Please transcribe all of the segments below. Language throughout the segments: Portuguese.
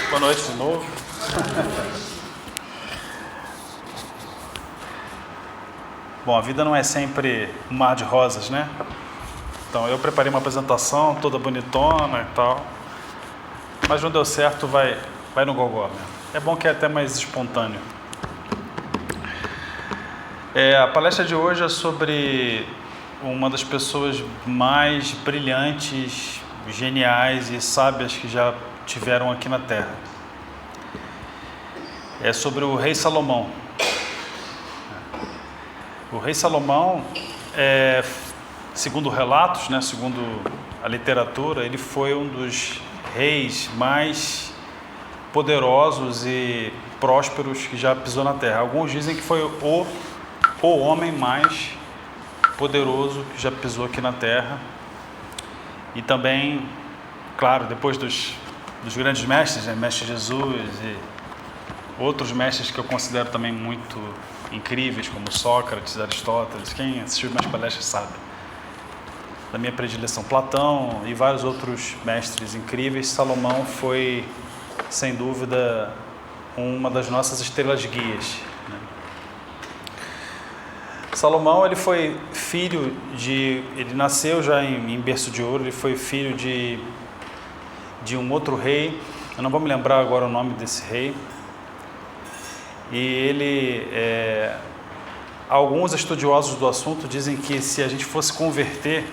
Boa noite de novo. Bom, a vida não é sempre um mar de rosas, né? Então eu preparei uma apresentação toda bonitona e tal, mas não deu certo, vai no gogó mesmo. É bom que é até mais espontâneo. A palestra de hoje é sobre uma das pessoas mais brilhantes, geniais e sábias que já tiveram aqui na Terra. É sobre o rei Salomão. O rei Salomão, segundo relatos, né, segundo a literatura, ele foi um dos reis mais poderosos e prósperos que já pisou na Terra. Alguns dizem que foi o homem mais poderoso que já pisou aqui na Terra. E também, claro, depois dos grandes mestres, né, Mestre Jesus e outros mestres que eu considero também muito incríveis, como Sócrates, Aristóteles. Quem assistiu mais palestras sabe da minha predileção. Platão e vários outros mestres incríveis. Salomão foi, sem dúvida, uma das nossas estrelas guias, né? Salomão, ele foi filho ele nasceu já em berço de ouro. Ele foi filho de um outro rei. Eu não vou me lembrar agora o nome desse rei. E ele, alguns estudiosos do assunto dizem que se a gente fosse converter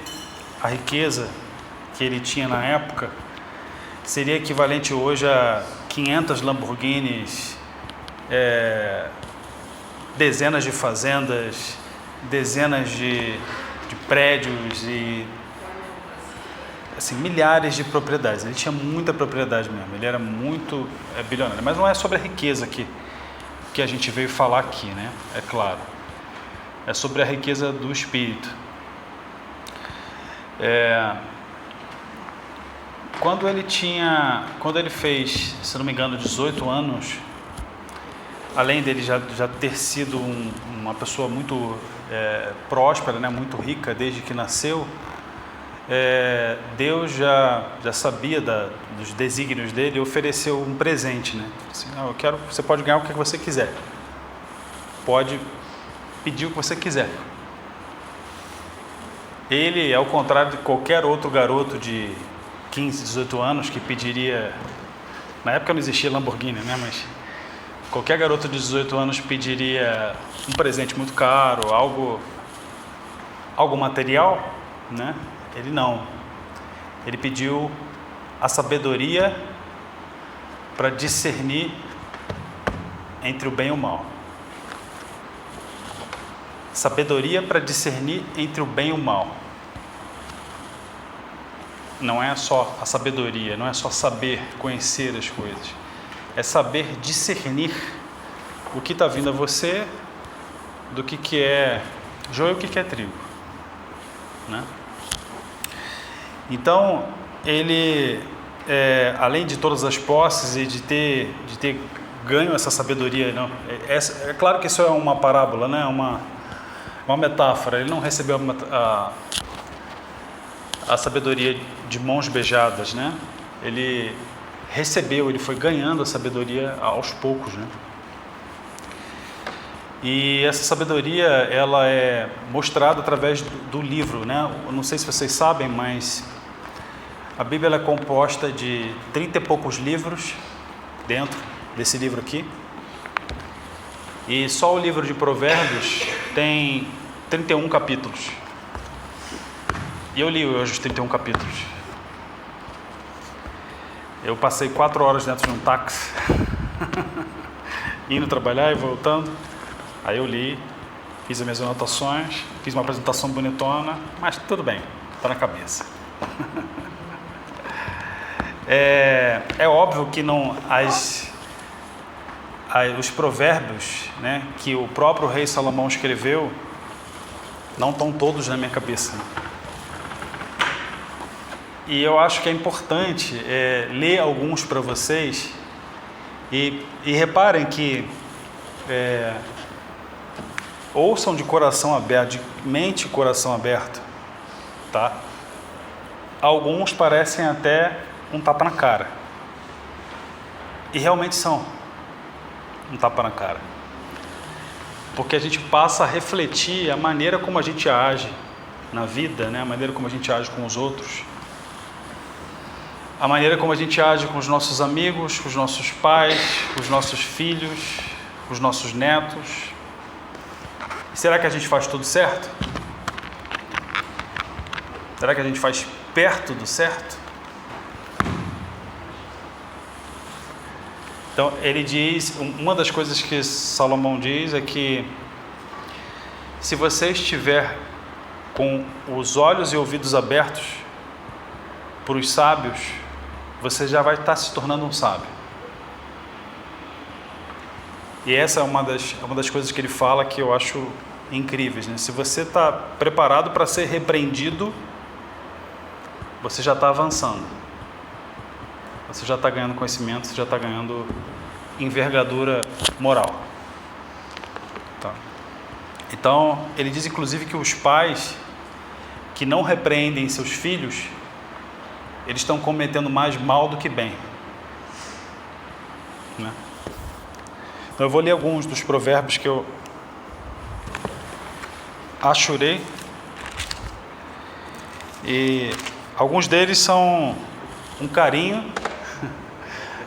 a riqueza que ele tinha na época, seria equivalente hoje a 500 Lamborghinis, dezenas de fazendas, dezenas de prédios e assim, milhares de propriedades. Ele tinha muita propriedade mesmo, ele era muito bilionário. Mas não é sobre a riqueza que a gente veio falar aqui, né? É claro. É sobre a riqueza do espírito. Quando ele fez, se não me engano, 18 anos, além dele já ter sido uma pessoa muito próspera, né? Muito rica desde que nasceu, Deus já sabia dos desígnios dele e ofereceu um presente, né? Assim, você pode ganhar o que você quiser, pode pedir o que você quiser. Ele, ao contrário de qualquer outro garoto de 15, 18 anos que pediria, na época não existia Lamborghini, né? Mas qualquer garoto de 18 anos pediria um presente muito caro, algo material, né? Ele não. Ele pediu a sabedoria para discernir entre o bem e o mal. Sabedoria para discernir entre o bem e o mal. Não é só a sabedoria, não é só saber conhecer as coisas. É saber discernir o que está vindo a você do que é joio e o que é trigo, né? Então, ele, além de todas as posses e de ter ganho essa sabedoria, não, é claro que isso é uma parábola, né? Uma metáfora. Ele não recebeu a sabedoria de mãos beijadas, né? Ele foi ganhando a sabedoria aos poucos, né? E essa sabedoria, ela é mostrada através do livro, né? Eu não sei se vocês sabem, mas a Bíblia é composta de 30 e poucos livros dentro desse livro aqui. E só o livro de Provérbios tem 31 capítulos. E eu li hoje os 31 capítulos. Eu passei 4 horas dentro de um táxi, indo trabalhar e voltando. Aí eu li, fiz as minhas anotações, fiz uma apresentação bonitona, mas tudo bem, está na cabeça. É óbvio que não os provérbios, né, que o próprio rei Salomão escreveu, não estão todos na minha cabeça. E eu acho que é importante ler alguns para vocês e reparem que ouçam de coração aberto, de mente e coração aberto, tá? Alguns parecem até um tapa na cara. E realmente são um tapa na cara. Porque a gente passa a refletir a maneira como a gente age na vida, né? A maneira como a gente age com os outros. A maneira como a gente age com os nossos amigos, com os nossos pais, com os nossos filhos, com os nossos netos. Será que a gente faz tudo certo? Será que a gente faz perto do certo? Então, ele diz, uma das coisas que Salomão diz é que se você estiver com os olhos e ouvidos abertos para os sábios, você já vai estar se tornando um sábio. E essa é uma das coisas que ele fala que eu acho incríveis, né? Se você está preparado para ser repreendido, você já está avançando. Você já está ganhando conhecimento, você já está ganhando envergadura moral. Tá. Então, ele diz inclusive que os pais que não repreendem seus filhos, eles estão cometendo mais mal do que bem. Né? Então, eu vou ler alguns dos provérbios que eu achurei. E alguns deles são um carinho,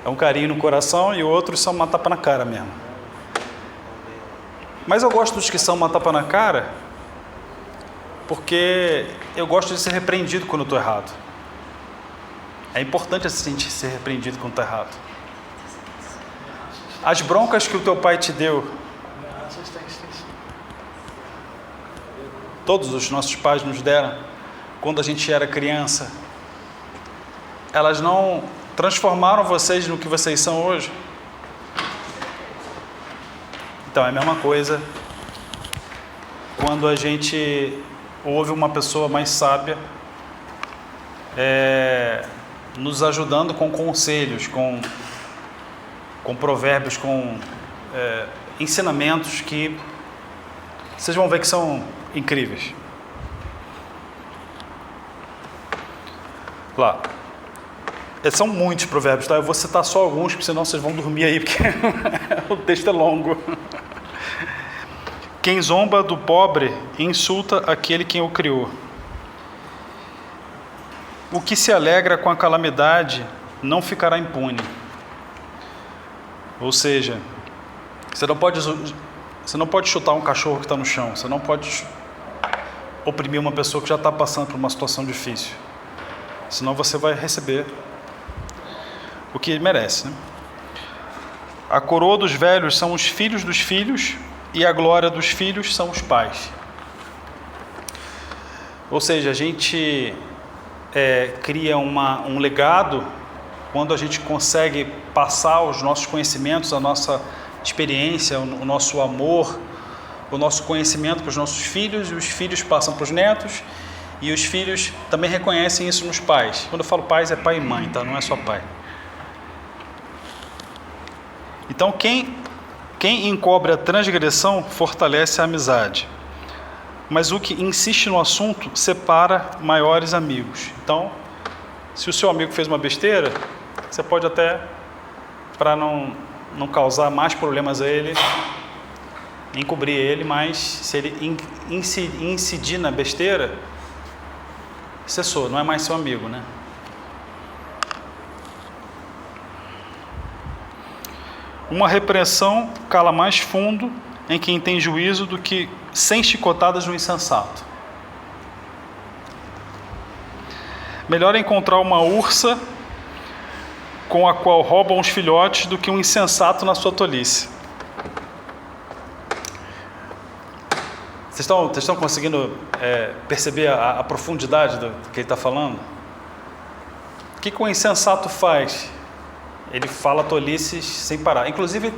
é um carinho no coração, e outros são uma tapa na cara mesmo. Mas eu gosto dos que são uma tapa na cara, porque eu gosto de ser repreendido quando eu estou errado. É importante assim ser repreendido quando está errado. As broncas que o teu pai te deu, todos os nossos pais nos deram quando a gente era criança, elas não transformaram vocês no que vocês são hoje? Então é a mesma coisa quando a gente ouve uma pessoa mais sábia nos ajudando com conselhos, com provérbios, com ensinamentos que vocês vão ver que são incríveis. Lá. São muitos provérbios, tá? Eu vou citar só alguns, porque senão vocês vão dormir aí, porque o texto é longo. Quem zomba do pobre insulta aquele quem o criou. O que se alegra com a calamidade não ficará impune. Ou seja, você não pode chutar um cachorro que está no chão, você não pode oprimir uma pessoa que já está passando por uma situação difícil, senão você vai receber o que merece, né? A coroa dos velhos são os filhos dos filhos, e a glória dos filhos são os pais. Ou seja, a gente cria um legado quando a gente consegue passar os nossos conhecimentos, a nossa experiência, o nosso amor, o nosso conhecimento para os nossos filhos, e os filhos passam para os netos, e os filhos também reconhecem isso nos pais. Quando eu falo pais, é pai e mãe, tá? Não é só pai. Então, quem encobre a transgressão fortalece a amizade, mas o que insiste no assunto separa maiores amigos. Então, se o seu amigo fez uma besteira, você pode até, para não causar mais problemas a ele, encobrir ele, mas se ele incidir na besteira, cessou, não é mais seu amigo, né? Uma repreensão cala mais fundo em quem tem juízo do que 100 chicotadas no insensato. Melhor encontrar uma ursa com a qual roubam os filhotes do que um insensato na sua tolice. Vocês estão conseguindo perceber a profundidade do que ele está falando? O que o insensato faz? Ele fala tolices sem parar. Inclusive,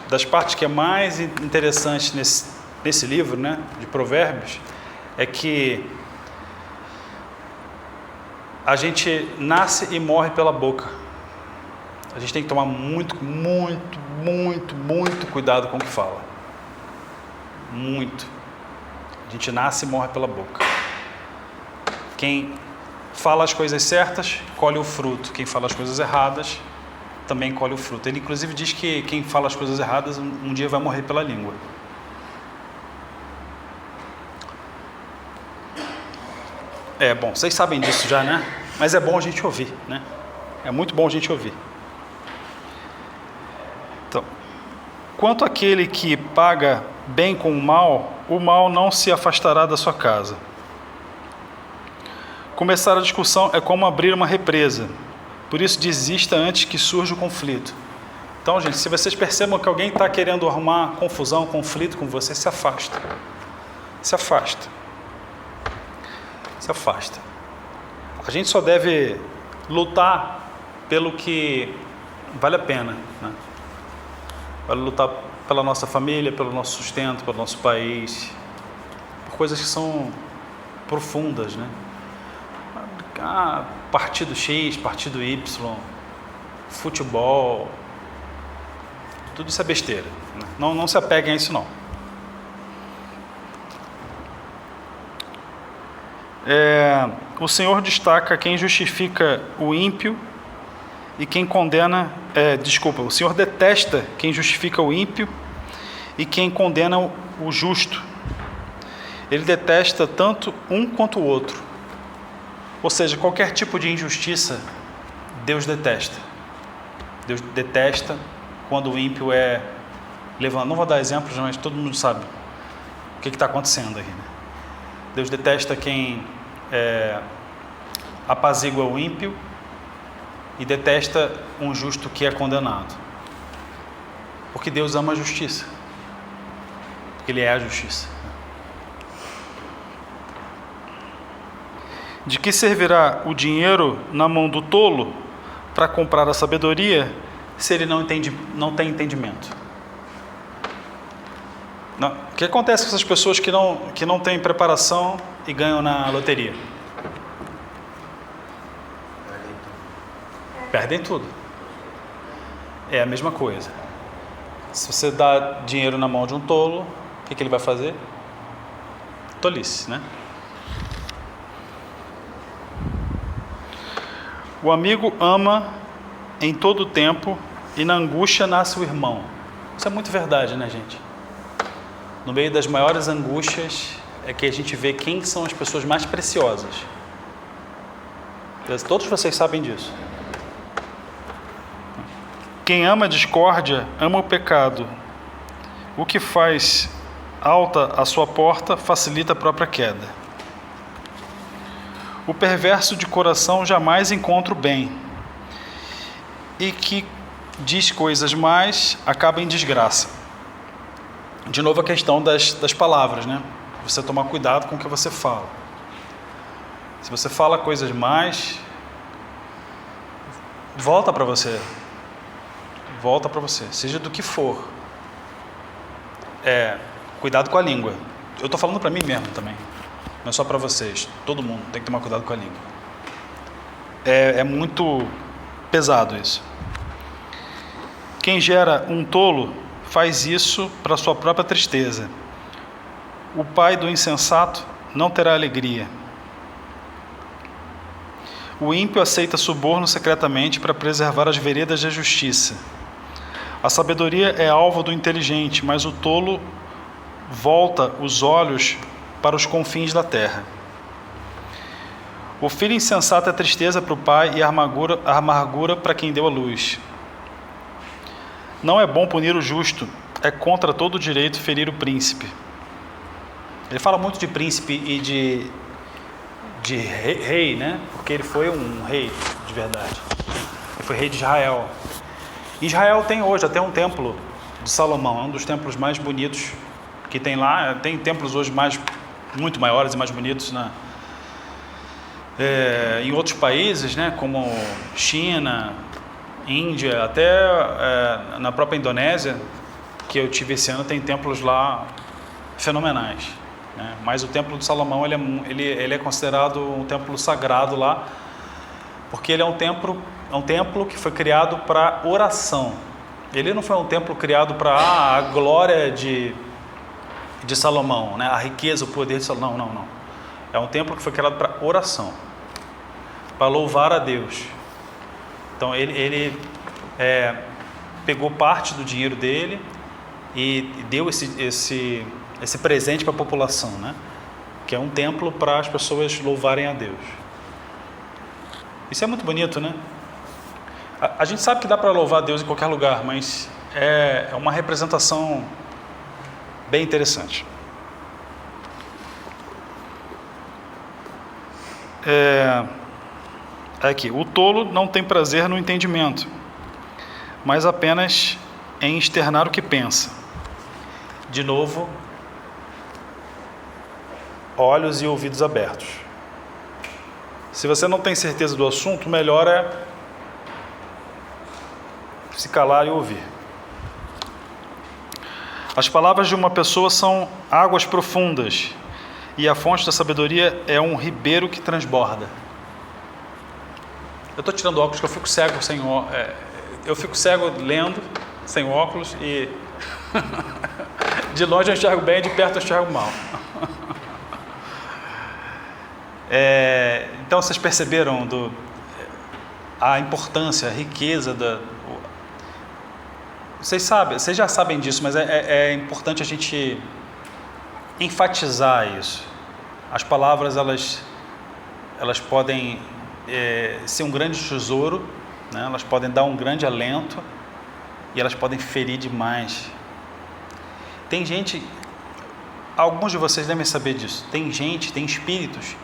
das partes que é mais interessante nesse livro, né, de Provérbios, é que a gente nasce e morre pela boca. A gente tem que tomar muito cuidado com o que fala. Muito. A gente nasce e morre pela boca. Quem fala as coisas certas, colhe o fruto. Quem fala as coisas erradas, também colhe o fruto. Ele inclusive diz que quem fala as coisas erradas um dia vai morrer pela língua. Bom, vocês sabem disso já, né? Mas é bom a gente ouvir, né? É muito bom a gente ouvir. Então, quanto àquele que paga bem com o mal não se afastará da sua casa. Começar a discussão é como abrir uma represa. Por isso, desista antes que surja o conflito. Então, gente, se vocês percebam que alguém está querendo arrumar confusão, conflito com você, se afasta. Se afasta. Se afasta. A gente só deve lutar pelo que vale a pena, né? Vale lutar pela nossa família, pelo nosso sustento, pelo nosso país, por coisas que são profundas, né? Partido X, partido Y, futebol, tudo isso é besteira, né? Não se apeguem a isso não. O Senhor destaca quem justifica o ímpio e quem condena, o Senhor detesta quem justifica o ímpio e quem condena o justo. Ele detesta tanto um quanto o outro. Ou seja, qualquer tipo de injustiça, Deus detesta. Deus detesta quando o ímpio é levantado. Não vou dar exemplos, mas todo mundo sabe o que está acontecendo aqui, né? Deus detesta quem apazigua o ímpio e detesta um justo que é condenado. Porque Deus ama a justiça. Porque Ele é a justiça. De que servirá o dinheiro na mão do tolo para comprar a sabedoria se ele não tem entendimento? Não. O que acontece com essas pessoas que não têm preparação e ganham na loteria? Perdem tudo. É a mesma coisa. Se você dá dinheiro na mão de um tolo, o que ele vai fazer? Tolice, né? O amigo ama em todo tempo e na angústia nasce o irmão. Isso é muito verdade, né, gente? No meio das maiores angústias é que a gente vê quem são as pessoas mais preciosas. Todos vocês sabem disso. Quem ama a discórdia, ama o pecado. O que faz alta a sua porta, facilita a própria queda. O perverso de coração jamais encontra o bem, e que diz coisas mais, acaba em desgraça. De novo a questão das palavras, né? Você tomar cuidado com o que você fala. Se você fala coisas mais, volta para você. Volta para você, seja do que for. Cuidado com a língua. Eu estou falando para mim mesmo também. Não é só para vocês, todo mundo tem que tomar cuidado com a língua. É muito pesado isso. Quem gera um tolo faz isso para sua própria tristeza. O pai do insensato não terá alegria. O ímpio aceita suborno secretamente para preservar as veredas da justiça. A sabedoria é alvo do inteligente, mas o tolo volta os olhos para os confins da terra. O filho insensato é tristeza para o pai e amargura para quem deu a luz. Não é bom punir o justo, é contra todo direito ferir o príncipe. Ele fala muito de príncipe e de rei, né? Porque ele foi um rei de verdade. Ele foi rei de Israel. Israel tem hoje até um templo de Salomão, um dos templos mais bonitos que tem lá. Tem templos hoje muito maiores e mais bonitos em outros países, né, como China, Índia, até na própria Indonésia, que eu tive esse ano, tem templos lá fenomenais, né? Mas o templo de Salomão ele é considerado um templo sagrado lá, porque ele é um templo que foi criado para oração. Ele não foi um templo criado para a glória de Salomão, né? A riqueza, o poder de Salomão. Não. É um templo que foi criado para oração, para louvar a Deus. Então ele pegou parte do dinheiro dele e deu esse presente para a população, né? Que é um templo para as pessoas louvarem a Deus. Isso é muito bonito, né? A gente sabe que dá para louvar a Deus em qualquer lugar, mas é uma representação bem interessante. Aqui, o tolo não tem prazer no entendimento, mas apenas em externar o que pensa. De novo, olhos e ouvidos abertos. Se você não tem certeza do assunto, o melhor é se calar e ouvir. As palavras de uma pessoa são águas profundas, e a fonte da sabedoria é um ribeiro que transborda. Eu estou tirando óculos, porque eu fico cego sem óculos. Eu fico cego lendo, sem óculos, e de longe eu enxergo bem, de perto eu enxergo mal. Então vocês perceberam a importância, a riqueza vocês já sabem disso, mas é importante a gente enfatizar isso. As palavras elas podem ser um grande tesouro, né? Elas podem dar um grande alento e elas podem ferir demais. Tem gente, alguns de vocês devem saber disso, tem espíritos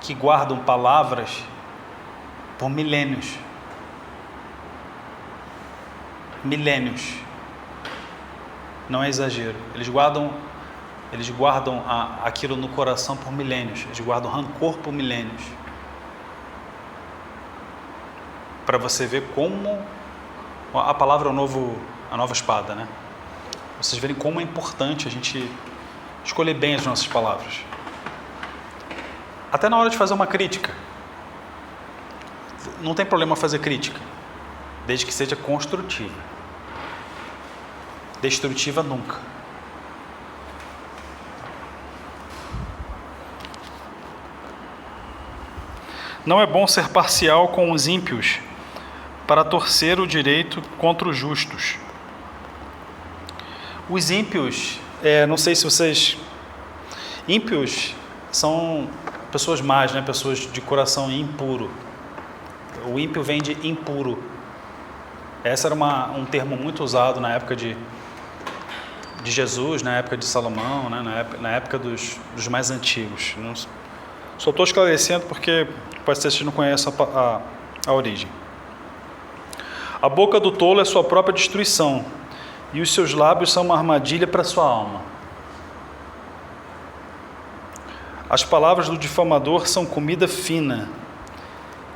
que guardam palavras por milênios. Não é exagero. Eles guardam aquilo no coração por milênios. Eles guardam rancor por milênios. Para você ver como a palavra é a nova espada, né? Vocês verem como é importante a gente escolher bem as nossas palavras. Até na hora de fazer uma crítica. Não tem problema fazer crítica, desde que seja construtiva. Destrutiva nunca. Não é bom ser parcial com os ímpios, para torcer o direito contra os justos. Os ímpios, não sei se vocês... Ímpios são pessoas más, né? Pessoas de coração impuro. O ímpio vem de impuro. Esse era um termo muito usado na época de Jesus, na época de Salomão, né? na época dos mais antigos. Só estou esclarecendo porque pode ser que você não conheça a origem. A boca do tolo é sua própria destruição, e os seus lábios são uma armadilha para sua alma. As palavras do difamador são comida fina,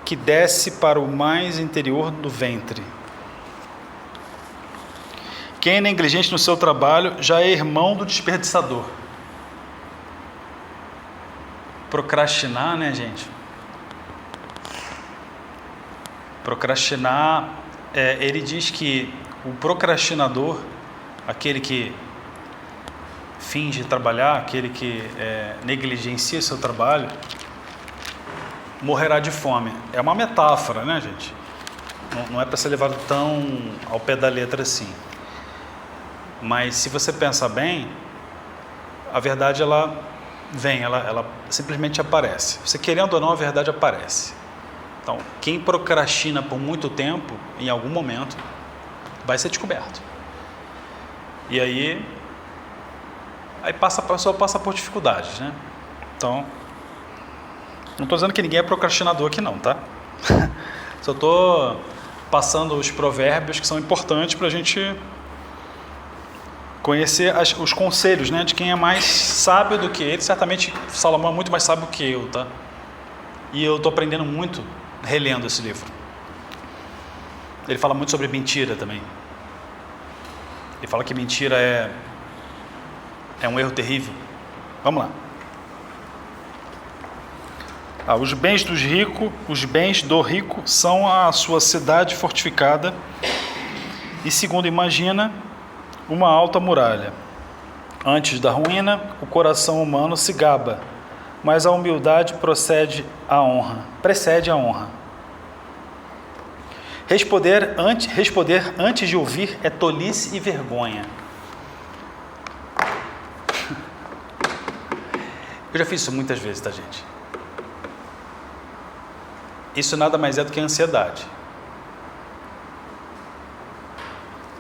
que desce para o mais interior do ventre. Quem é negligente no seu trabalho já é irmão do desperdiçador. Procrastinar, né, gente? Procrastinar, ele diz que o procrastinador, aquele que finge trabalhar, aquele que negligencia seu trabalho, morrerá de fome. É uma metáfora, né, gente? Não é para ser levado tão ao pé da letra assim. Mas se você pensar bem, a verdade ela vem, ela simplesmente aparece. Você querendo ou não, a verdade aparece. Então, quem procrastina por muito tempo, em algum momento, vai ser descoberto. E aí a pessoa passa por dificuldades, né? Então, não estou dizendo que ninguém é procrastinador aqui não, tá? Só estou passando os provérbios que são importantes para a gente conhecer os conselhos, né, de quem é mais sábio do que ele. Certamente Salomão é muito mais sábio que eu, tá? E eu estou aprendendo muito relendo esse livro. Ele fala muito sobre mentira também. Ele fala que mentira é um erro terrível. Vamos lá. Os bens do rico são a sua cidade fortificada e, segundo imagina, uma alta muralha. Antes da ruína, o coração humano se gaba, mas a humildade precede a honra. Responder antes de ouvir é tolice e vergonha. Eu já fiz isso muitas vezes, tá, gente? Isso nada mais é do que ansiedade.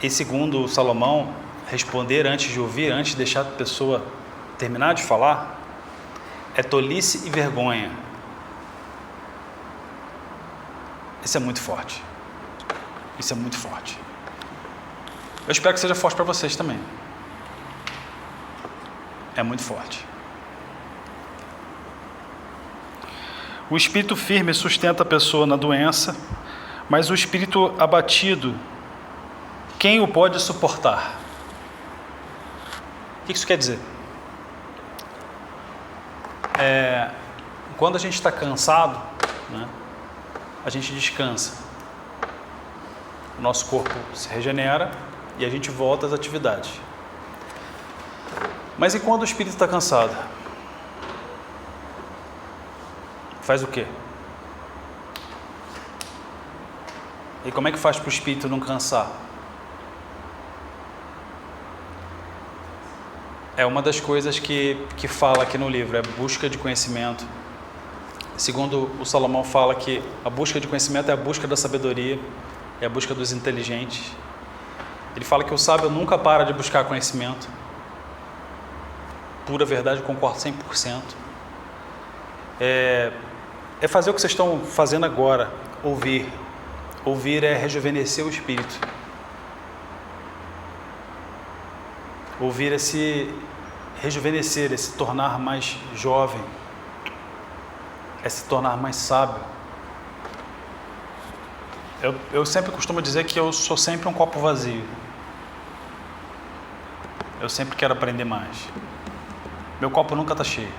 E segundo Salomão, responder antes de ouvir, antes de deixar a pessoa terminar de falar, é tolice e vergonha. Isso é muito forte. Isso é muito forte. Eu espero que seja forte para vocês também. É muito forte. O espírito firme sustenta a pessoa na doença, mas o espírito abatido, quem o pode suportar? O que isso quer dizer? Quando a gente está cansado, né, a gente descansa. O nosso corpo se regenera e a gente volta às atividades. Mas e quando o espírito está cansado? Faz o quê? E como é que faz para o espírito não cansar? É uma das coisas que fala aqui no livro, é busca de conhecimento. Segundo o Salomão fala que a busca de conhecimento é a busca da sabedoria, é a busca dos inteligentes. Ele fala que o sábio nunca para de buscar conhecimento. Pura verdade, eu concordo 100%. É fazer o que vocês estão fazendo agora, ouvir. Ouvir é rejuvenescer o espírito. Ouvir é se rejuvenescer, é se tornar mais jovem, é se tornar mais sábio. Eu sempre costumo dizer que eu sou sempre um copo vazio. Eu sempre quero aprender mais. Meu copo nunca está cheio.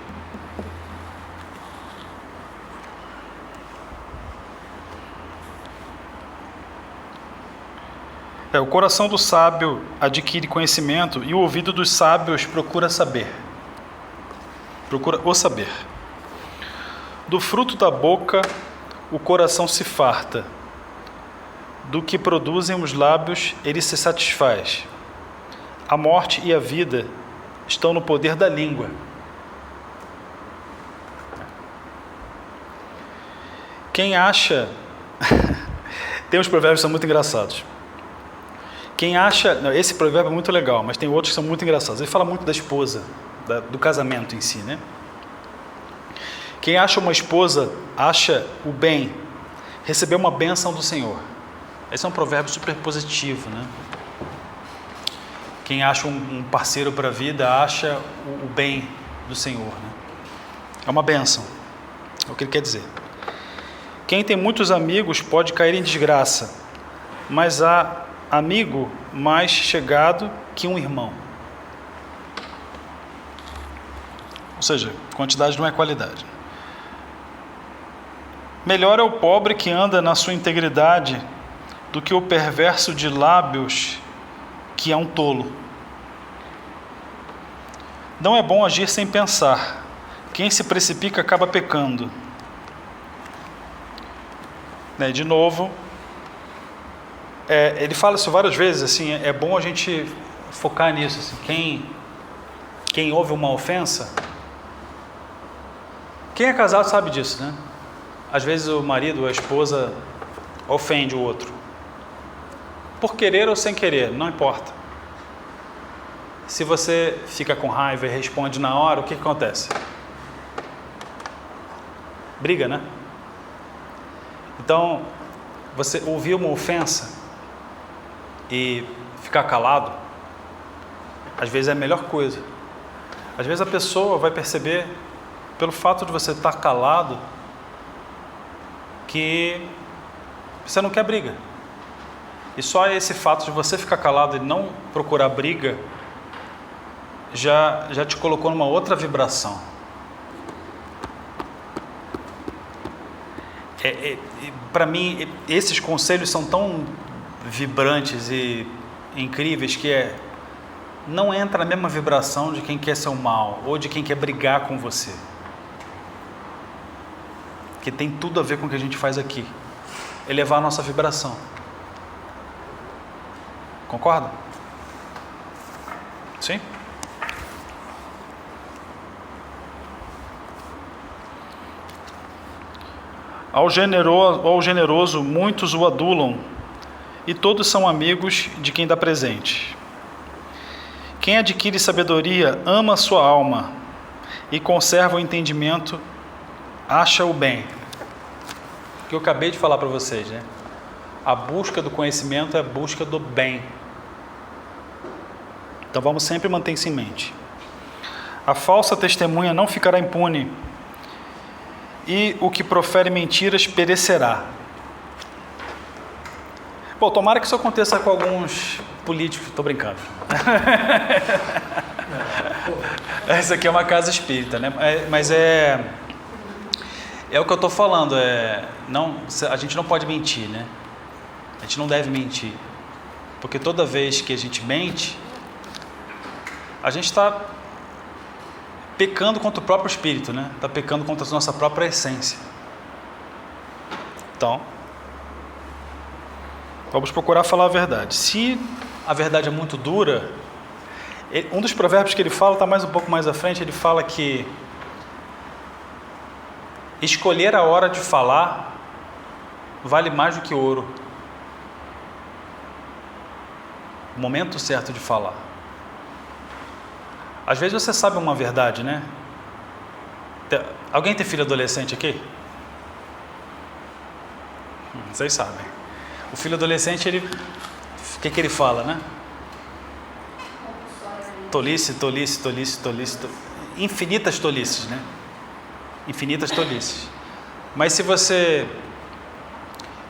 O coração do sábio adquire conhecimento e o ouvido dos sábios procura saber. Procura o saber. Do fruto da boca o coração se farta. Do que produzem os lábios ele se satisfaz. A morte e a vida estão no poder da língua. Quem acha... Tem uns provérbios que são muito engraçados. Quem acha... Esse provérbio é muito legal, mas tem outros que são muito engraçados. Ele fala muito da esposa, do casamento em si, né? Quem acha uma esposa, acha o bem, recebeu uma bênção do Senhor. Esse é um provérbio super positivo, né? Quem acha um parceiro para a vida, acha o bem do Senhor, né? É uma bênção, é o que ele quer dizer. Quem tem muitos amigos pode cair em desgraça, mas há amigo mais chegado que um irmão. Ou seja, quantidade não é qualidade. Melhor é o pobre que anda na sua integridade do que o perverso de lábios que é um tolo. Não é bom agir sem pensar. Quem se precipita acaba pecando. De novo, ele fala isso várias vezes, assim, é bom a gente focar nisso. Assim, quem ouve uma ofensa, quem é casado sabe disso, né? Às vezes o marido ou a esposa ofende o outro, por querer ou sem querer, não importa. Se você fica com raiva e responde na hora, o que acontece? Briga, né? Então, você ouvir uma ofensa e ficar calado, às vezes é a melhor coisa. Às vezes a pessoa vai perceber, pelo fato de você estar calado, que você não quer briga. E só esse fato de você ficar calado e não procurar briga já te colocou numa outra vibração. Para mim, esses conselhos são tão vibrantes e incríveis que não entra na mesma vibração de quem quer seu mal ou de quem quer brigar com você. Que tem tudo a ver com o que a gente faz aqui. Elevar a nossa vibração. Concorda? Sim? Ao generoso muitos o adulam, e todos são amigos de quem dá presente. Quem adquire sabedoria ama a sua alma, e conserva o entendimento, acha o bem. O que eu acabei de falar para vocês, né? A busca do conhecimento é a busca do bem. Então vamos sempre manter isso em mente. A falsa testemunha não ficará impune, e o que profere mentiras perecerá. Bom, tomara que isso aconteça com alguns políticos. Estou brincando. Essa aqui é uma casa espírita, né? Mas é o que eu estou falando. A gente não pode mentir, né? A gente não deve mentir, porque toda vez que a gente mente, a gente está pecando contra o próprio espírito, né? Está pecando contra a nossa própria essência. Então, vamos procurar falar a verdade. Se a verdade é muito dura, um dos provérbios que ele fala, está um pouco mais à frente, ele fala que escolher a hora de falar vale mais do que ouro. O momento certo de falar. Às vezes você sabe uma verdade, né? Alguém tem filho adolescente aqui? Vocês sabem. O filho adolescente, o que ele fala, né? Tolice. Infinitas tolices, né? Infinitas tolices. Mas se você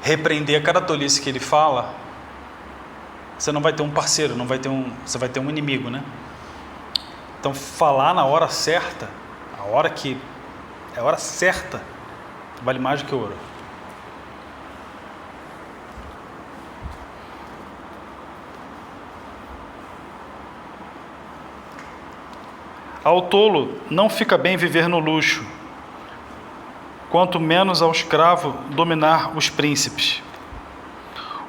repreender a cada tolice que ele fala, você não vai ter um parceiro, você vai ter um inimigo, né? Então, falar na hora certa, a hora certa, vale mais do que ouro. Ao tolo não fica bem viver no luxo, quanto menos ao escravo dominar os príncipes.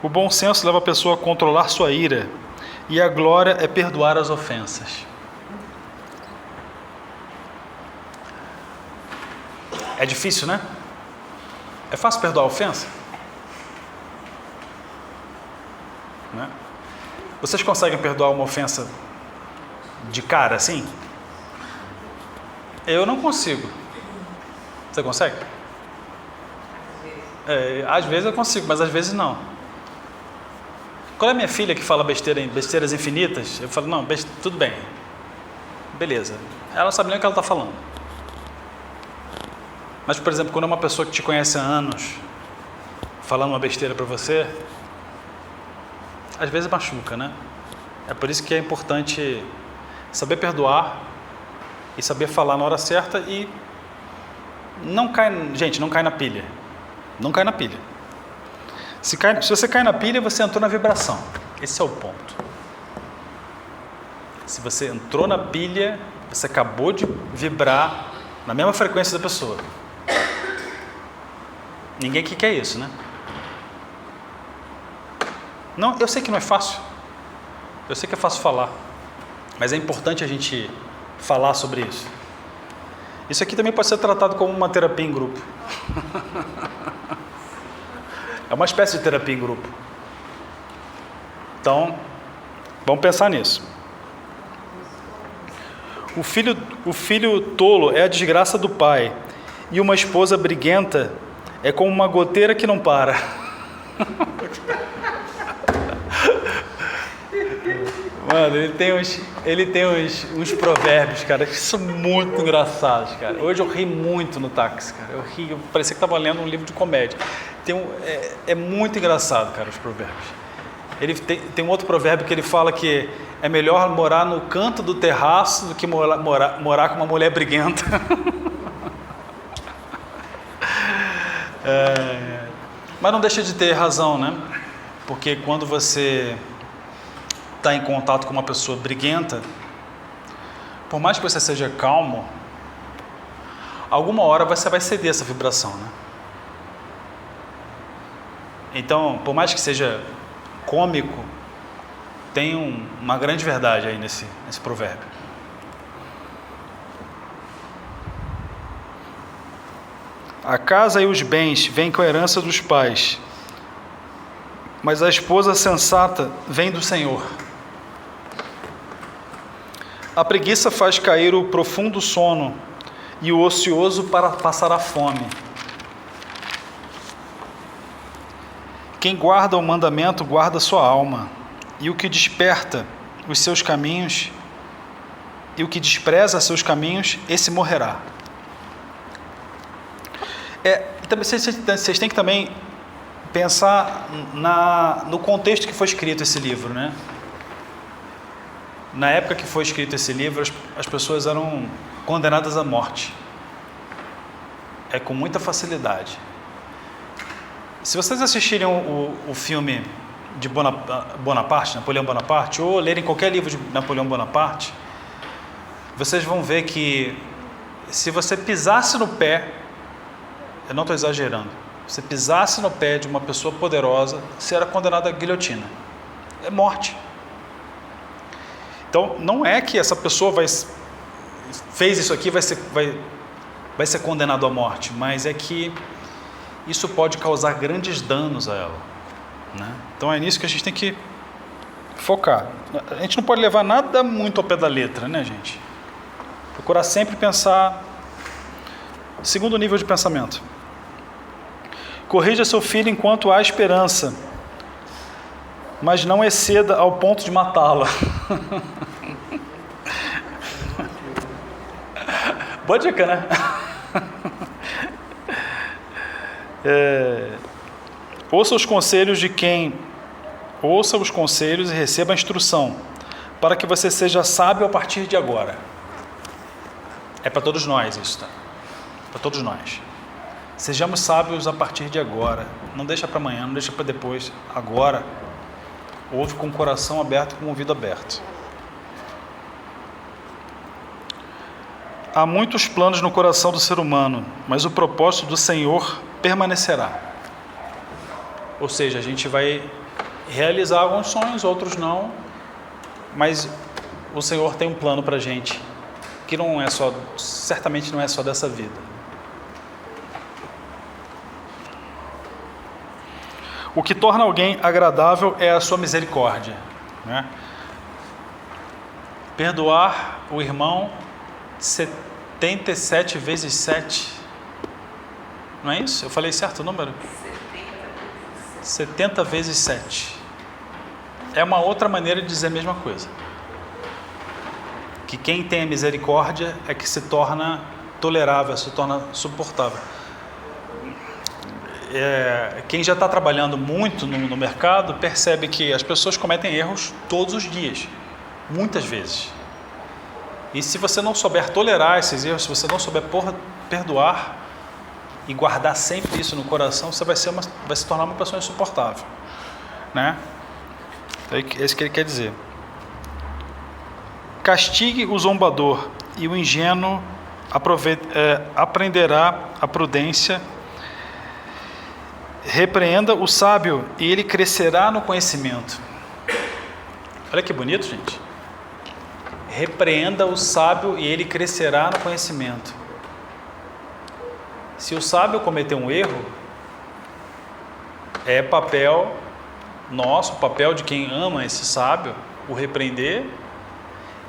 O bom senso leva a pessoa a controlar sua ira, e a glória é perdoar as ofensas. É difícil, né? É fácil perdoar a ofensa? Né? Vocês conseguem perdoar uma ofensa de cara assim? Eu não consigo. Você consegue? Às vezes eu consigo, mas às vezes não. Quando é minha filha que fala besteiras infinitas, eu falo, não, tudo bem. Beleza. Ela não sabe nem o que ela está falando. Mas, por exemplo, quando é uma pessoa que te conhece há anos falando uma besteira para você, às vezes machuca, né? É por isso que é importante saber perdoar e saber falar na hora certa e não cai na pilha. Não cai na pilha. Se você cai na pilha, você entrou na vibração. Esse é o ponto. Se você entrou na pilha, você acabou de vibrar na mesma frequência da pessoa. Ninguém que quer isso, né? Não, eu sei que não é fácil. Eu sei que é fácil falar. Mas é importante a gente falar sobre isso. Isso aqui também pode ser tratado como uma terapia em grupo. É uma espécie de terapia em grupo. Então, vamos pensar nisso. O filho tolo é a desgraça do pai, e uma esposa briguenta é como uma goteira que não para. Mano, ele tem uns provérbios, cara, que são muito engraçados, cara. Hoje eu ri muito no táxi, cara. Eu parecia que estava lendo um livro de comédia. É muito engraçado, cara, os provérbios. Ele tem um outro provérbio que ele fala que é melhor morar no canto do terraço do que morar com uma mulher briguenta. Mas não deixa de ter razão, né? Porque quando você está em contato com uma pessoa briguenta, por mais que você seja calmo, alguma hora você vai ceder essa vibração, né? Então, por mais que seja cômico, tem uma grande verdade aí nesse provérbio. A casa e os bens vêm com a herança dos pais, mas a esposa sensata vem do Senhor. A preguiça faz cair o profundo sono, e o ocioso passará fome. Quem guarda o mandamento guarda sua alma, e o que desperta os seus caminhos, e o que despreza seus caminhos, esse morrerá. Vocês têm que também pensar no contexto que foi escrito esse livro, né? Na época que foi escrito esse livro, as pessoas eram condenadas à morte. Com muita facilidade. Se vocês assistirem o filme de Bonaparte, Napoleão Bonaparte, ou lerem qualquer livro de Napoleão Bonaparte, vocês vão ver que se você pisasse no pé, eu não estou exagerando, se pisasse no pé de uma pessoa poderosa, você era condenado à guilhotina. É morte. Então, não é que essa pessoa fez isso aqui, vai ser condenado à morte, mas é que isso pode causar grandes danos a ela, né? Então é nisso que a gente tem que focar. A gente não pode levar nada muito ao pé da letra, né, gente? Procurar sempre pensar segundo nível de pensamento. Corrija seu filho enquanto há esperança, mas não exceda ao ponto de matá-la. Boa dica, né? Ouça os conselhos e receba a instrução, para que você seja sábio a partir de agora. É para todos nós isso, tá? Para todos nós. Sejamos sábios a partir de agora. Não deixa para amanhã, não deixa para depois. Agora, ouve com o coração aberto, com o ouvido aberto. Há muitos planos no coração do ser humano, mas o propósito do Senhor permanecerá. Ou seja, a gente vai realizar alguns sonhos, outros não, mas o Senhor tem um plano para a gente, que certamente não é só dessa vida. O que torna alguém agradável é a sua misericórdia, né? Perdoar o irmão 77 vezes 7. Não é isso? Eu falei certo o número? 70 vezes 7. É uma outra maneira de dizer a mesma coisa. Que quem tem a misericórdia é que se torna tolerável, se torna suportável. Quem já está trabalhando muito no mercado percebe que as pessoas cometem erros todos os dias, muitas vezes. E se você não souber tolerar esses erros, se você não souber perdoar e guardar sempre isso no coração, você vai se tornar uma pessoa insuportável, né? É isso que ele quer dizer. Castigue o zombador, e o ingênuo aprenderá a prudência. Repreenda o sábio, e ele crescerá no conhecimento. Olha que bonito, gente. Repreenda o sábio, e ele crescerá no conhecimento. Se o sábio cometer um erro, é papel nosso, papel de quem ama esse sábio, o repreender,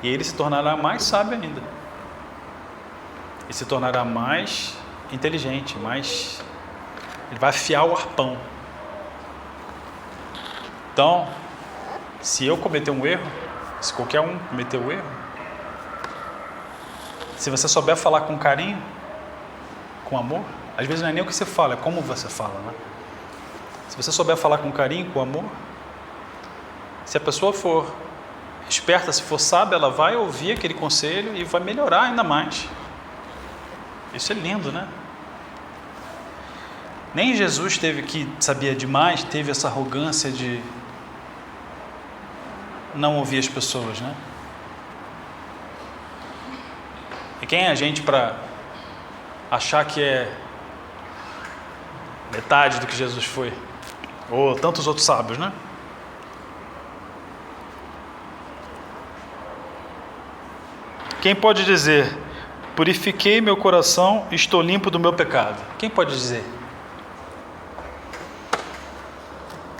e ele se tornará mais sábio ainda. E se tornará mais inteligente, ele vai afiar o arpão. Então, se eu cometer um erro, se qualquer um cometer um erro, se você souber falar com carinho, com amor, às vezes não é nem o que você fala, é como você fala, né? Se você souber falar com carinho, com amor, se a pessoa for esperta, se for sábia, ela vai ouvir aquele conselho e vai melhorar ainda mais. Isso é lindo, né? Nem Jesus sabia demais, teve essa arrogância de... não ouvir as pessoas, né? E quem é a gente para achar que é metade do que Jesus foi? Ou tantos outros sábios, né? Quem pode dizer, purifiquei meu coração e estou limpo do meu pecado? Quem pode dizer?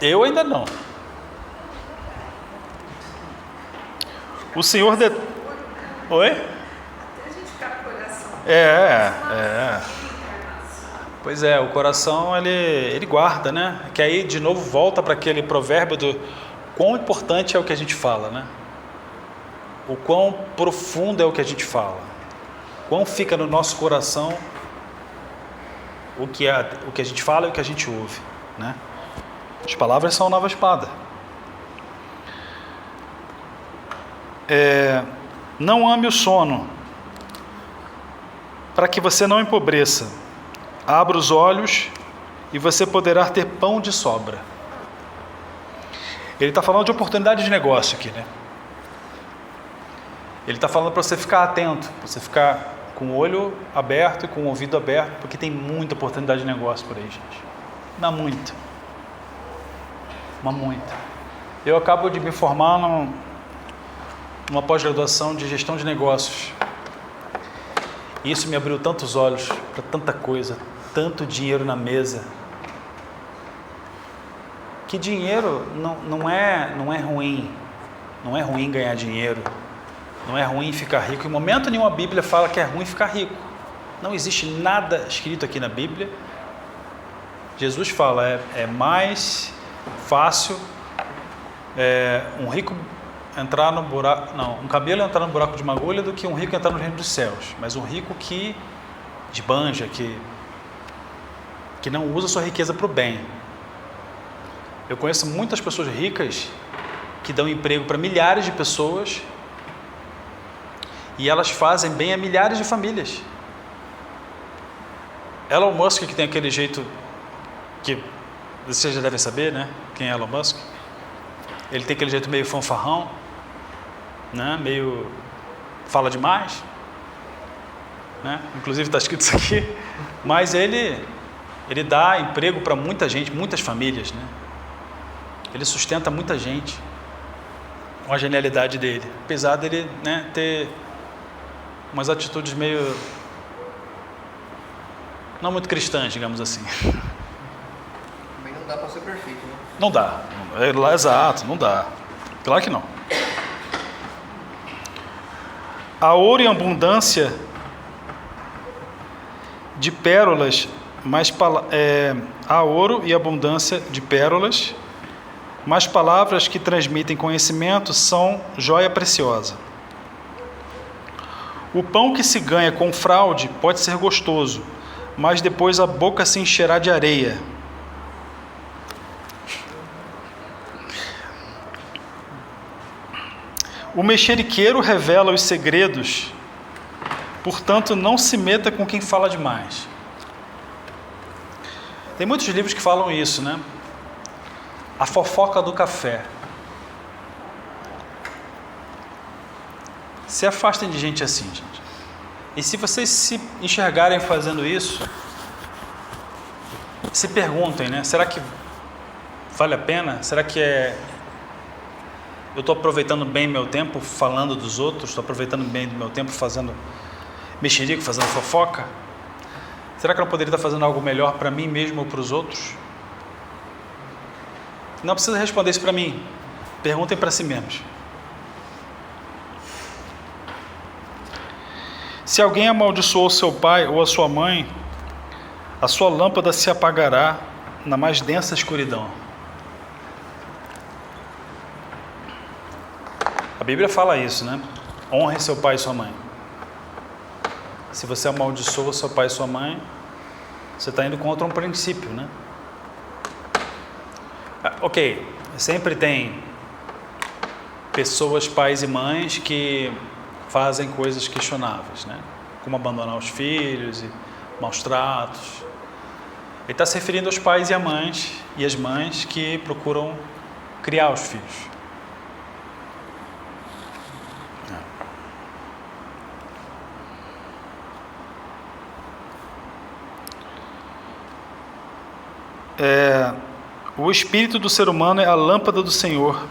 Eu ainda não. O Senhor... Oi? Até a gente ficar com o coração. Pois é, o coração ele guarda, né? Que aí de novo volta para aquele provérbio do quão importante é o que a gente fala, né? O quão profundo é o que a gente fala. Quão fica no nosso coração o que a gente fala e o que a gente ouve, né? As palavras são a nova espada. Não ame o sono, para que você não empobreça. Abra os olhos e você poderá ter pão de sobra. Ele está falando de oportunidade de negócio aqui, né? Ele está falando para você ficar atento, para você ficar com o olho aberto e com o ouvido aberto, porque tem muita oportunidade de negócio por aí, gente. Dá muito. Mas muita. Eu acabo de me formar numa pós-graduação de gestão de negócios. E isso me abriu tantos olhos para tanta coisa, tanto dinheiro na mesa. Que dinheiro não é ruim. Não é ruim ganhar dinheiro. Não é ruim ficar rico. Em momento nenhum a Bíblia fala que é ruim ficar rico. Não existe nada escrito aqui na Bíblia. Jesus fala, é mais fácil um rico entrar no buraco, um camelo entrar no buraco de uma agulha do que um rico entrar no reino dos céus. Mas um rico que esbanja, que não usa sua riqueza para o bem. Eu conheço muitas pessoas ricas que dão emprego para milhares de pessoas e elas fazem bem a milhares de famílias. Elon Musk, que tem aquele jeito que vocês já devem saber, né? Quem é Elon Musk? Ele tem aquele jeito meio fanfarrão, né? Meio fala demais, né? Inclusive está escrito isso aqui. Mas ele dá emprego para muita gente, muitas famílias, né? Ele sustenta muita gente com a genialidade dele, apesar dele, né, ter umas atitudes meio não muito cristãs, digamos assim. Também não dá para ser perfeito, né? Não dá, exato, não dá, claro que não. Há ouro e abundância de pérolas, há ouro e abundância de pérolas, mas palavras que transmitem conhecimento são joia preciosa. O pão que se ganha com fraude pode ser gostoso, mas depois a boca se encherá de areia. O mexeriqueiro revela os segredos, portanto não se meta com quem fala demais. Tem muitos livros que falam isso, né? A fofoca do café. Se afastem de gente assim, gente. E se vocês se enxergarem fazendo isso, se perguntem, né? Será que vale a pena? Será que eu estou aproveitando bem meu tempo falando dos outros? Estou aproveitando bem do meu tempo fazendo mexerico, fazendo fofoca? Será que eu não poderia estar fazendo algo melhor para mim mesmo ou para os outros? Não precisa responder isso para mim. Perguntem para si mesmos. Se alguém amaldiçoou seu pai ou a sua mãe, a sua lâmpada se apagará na mais densa escuridão. A Bíblia fala isso, né? Honre seu pai e sua mãe. Se você amaldiçoa seu pai e sua mãe, você está indo contra um princípio, né? Ok, sempre tem pessoas, pais e mães que fazem coisas questionáveis, né? Como abandonar os filhos e maus tratos. Ele está se referindo aos pais e as mães que procuram criar os filhos. O espírito do ser humano é a lâmpada do Senhor,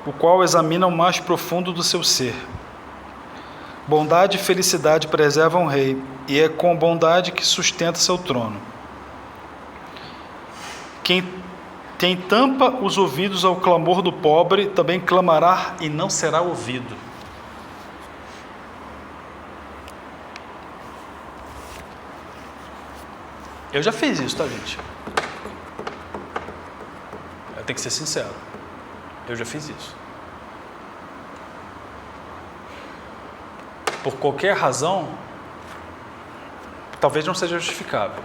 o qual examina o mais profundo do seu ser. Bondade e felicidade preservam o rei, e é com bondade que sustenta seu trono. Quem tampa os ouvidos ao clamor do pobre, também clamará e não será ouvido. Eu já fiz isso, tá, gente? Eu tenho que ser sincero. Eu já fiz isso. Por qualquer razão, talvez não seja justificável.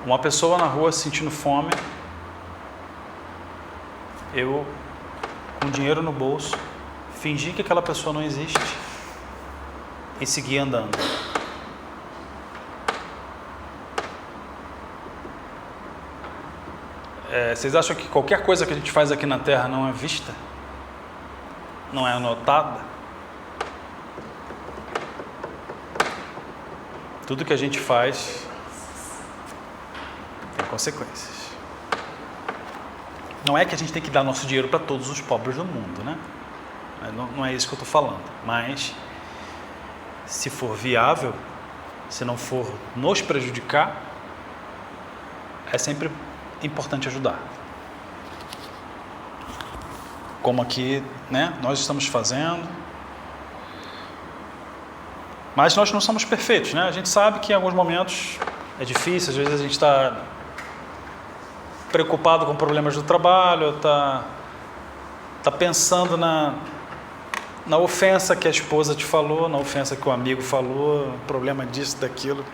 Uma pessoa na rua sentindo fome, eu, com dinheiro no bolso, fingi que aquela pessoa não existe e segui andando. Vocês acham que qualquer coisa que a gente faz aqui na Terra não é vista? Não é notada? Tudo que a gente faz tem consequências. Não é que a gente tem que dar nosso dinheiro para todos os pobres do mundo, né? Não é isso que eu estou falando. Mas, se for viável, se não for nos prejudicar, é sempre importante ajudar. Como aqui, né, nós estamos fazendo. Mas nós não somos perfeitos, né? A gente sabe que em alguns momentos é difícil, às vezes a gente está preocupado com problemas do trabalho, está pensando na ofensa que a esposa te falou, na ofensa que o amigo falou, problema disso, daquilo.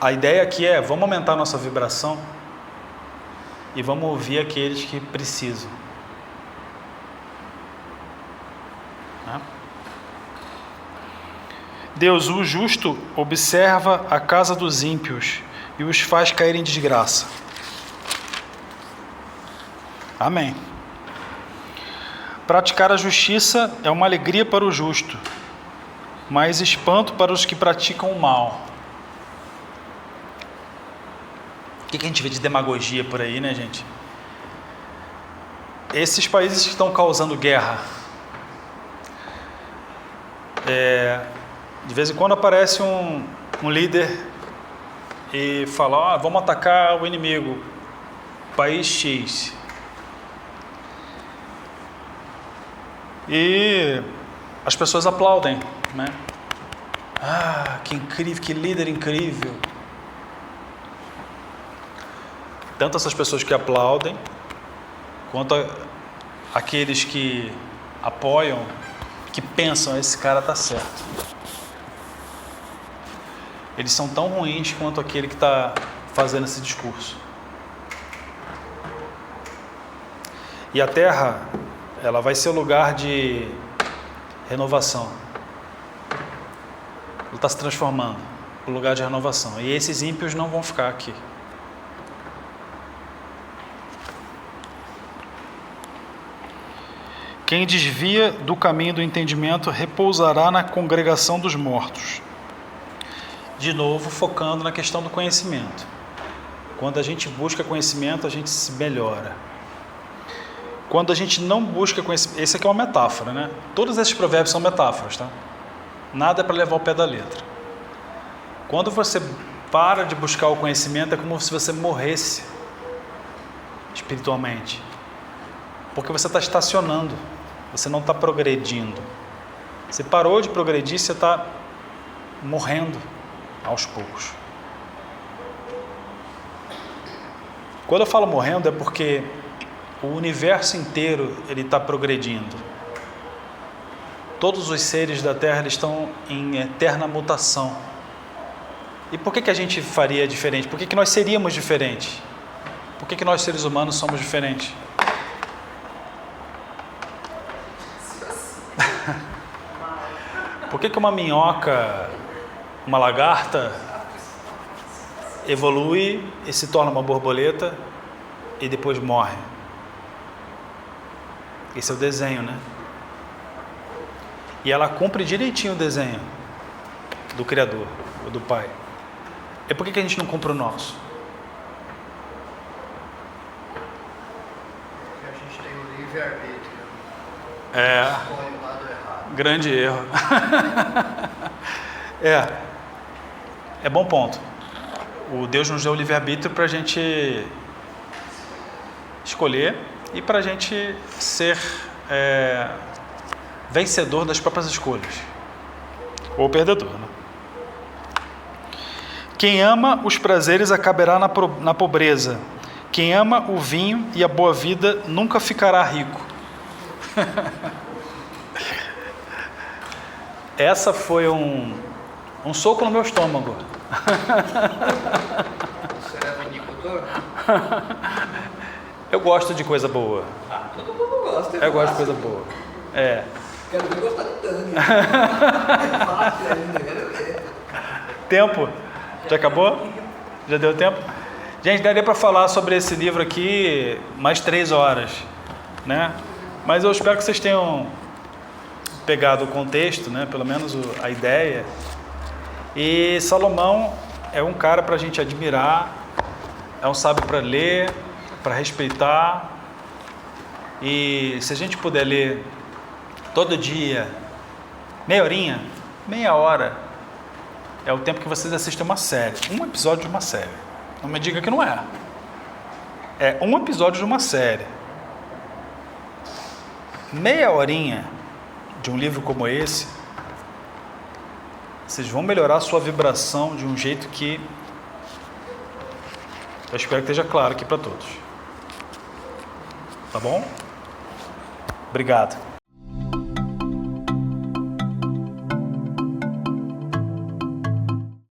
A ideia aqui é, vamos aumentar a nossa vibração e vamos ouvir aqueles que precisam. Deus, o justo, observa a casa dos ímpios e os faz cair em desgraça. Amém. Praticar a justiça é uma alegria para o justo, mas espanto para os que praticam o mal. O que a gente vê de demagogia por aí, né, gente? Esses países que estão causando guerra, de vez em quando aparece um líder e fala, vamos atacar o inimigo, país X. E as pessoas aplaudem, né? Que incrível, que líder incrível. Tanto essas pessoas que aplaudem, quanto aqueles que apoiam, que pensam, esse cara está certo. Eles são tão ruins quanto aquele que está fazendo esse discurso. E a Terra, ela vai ser o lugar de renovação. Ela está se transformando, o lugar de renovação. E esses ímpios não vão ficar aqui. Quem desvia do caminho do entendimento repousará na congregação dos mortos. De novo, focando na questão do conhecimento. Quando a gente busca conhecimento, a gente se melhora. Quando a gente não busca conhecimento... Esse aqui é uma metáfora, né? Todos esses provérbios são metáforas, tá? Nada é para levar ao pé da letra. Quando você para de buscar o conhecimento, é como se você morresse espiritualmente. Porque você está estacionando. Você não está progredindo. Você parou de progredir, você está morrendo aos poucos. Quando eu falo morrendo é porque o universo inteiro ele está progredindo. Todos os seres da Terra eles estão em eterna mutação. E por que a gente faria diferente? Por que nós seríamos diferentes? Por que nós seres humanos somos diferentes? Por que uma minhoca, uma lagarta, evolui e se torna uma borboleta e depois morre? Esse é o desenho, né? E ela cumpre direitinho o desenho. do Criador, ou do Pai. E por que a gente não compra o nosso? Porque a gente tem o livre-arbítrio. É, Escolhe o lado errado. grande erro. É bom ponto. O Deus nos deu o livre-arbítrio para a gente escolher e para a gente ser vencedor das próprias escolhas. Ou perdedor, né? Quem ama os prazeres acabará na pobreza. Quem ama o vinho e a boa vida nunca ficará rico. Essa foi um soco no meu estômago. Você é vinicultor? Eu gosto de coisa boa. Ah, todo mundo gosta. Eu gosto de coisa boa. É. Quero ver gostar do Dani. É fácil ainda, quero ver. Tempo? Já acabou? Já deu tempo? Gente, daria para falar sobre esse livro aqui mais 3 horas, né? Mas eu espero que vocês tenham pegado o contexto, né? Pelo menos a ideia. E Salomão é um cara para a gente admirar, é um sábio para ler, para respeitar. E se a gente puder ler todo dia, meia hora, é o tempo que vocês assistem uma série, um episódio de uma série. Não me diga que não é. É um episódio de uma série. Meia horinha de um livro como esse, vocês vão melhorar a sua vibração de um jeito que eu espero que esteja claro aqui para todos. Tá bom? Obrigado.